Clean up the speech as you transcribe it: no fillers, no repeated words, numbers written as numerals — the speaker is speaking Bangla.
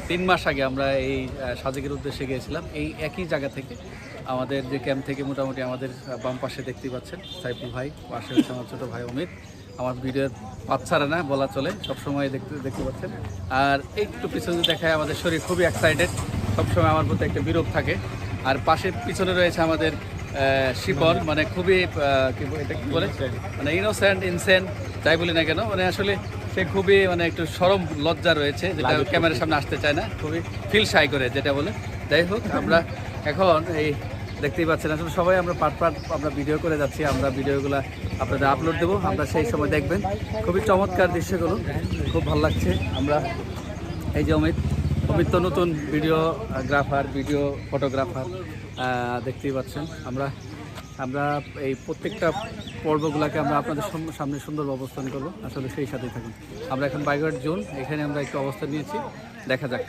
3 মাস আগে আমরা এই সাজেকের উদ্দেশ্যে গিয়েছিলাম। এই একই জায়গা থেকে আমাদের যে ক্যাম্প থেকে মোটামুটি আমাদের বাম পাশে দেখতেই পাচ্ছেন সাইফুল ভাই, পাশে হচ্ছে আমার ছোটো ভাই অমিত। আমার ভিডিওর পাত ছাড়ে না বলা চলে, সবসময় দেখতে পাচ্ছেন। আর একটু পিছনে দেখায় আমাদের শরীর খুবই এক্সাইটেড, সবসময় আমার প্রতি একটা বিরোধ থাকে। আর পাশের পিছনে রয়েছে আমাদের শিপন, মানে খুবই এটা কী বলে, মানে ইনোসেন্ট ইনসেন্ট যাই বলি না কেন, মানে আসলে সে খুবই মানে একটু শরম লজ্জা রয়েছে, যেটা ক্যামেরার সামনে আসতে চায় না, খুবই ফিল শাই করে যেটা বলে। যাই হোক, আমরা এখন এই দেখতেই পাচ্ছেন আসলে সবাই আমরা পার্ট আমরা ভিডিও করে যাচ্ছি। আমরা ভিডিওগুলো আপনাদের আপলোড দেবো, আমরা সেই সময় দেখবেন। খুবই চমৎকার দৃশ্যগুলো, খুব ভালো লাগছে। আমরা এই যে অমিত তো নতুন ভিডিওগ্রাফার, ভিডিও ফটোগ্রাফার, দেখতেই পাচ্ছেন। আমরা এই প্রত্যেকটা পর্বগুলোকে আমরা আপনাদের সামনে সুন্দর অবস্থান করবো, আসলে সেই সাথেই থাকুন। আমরা এখন বাইগার্ড জোন, এখানে আমরা একটু অবস্থান নিয়েছি, দেখা যাক।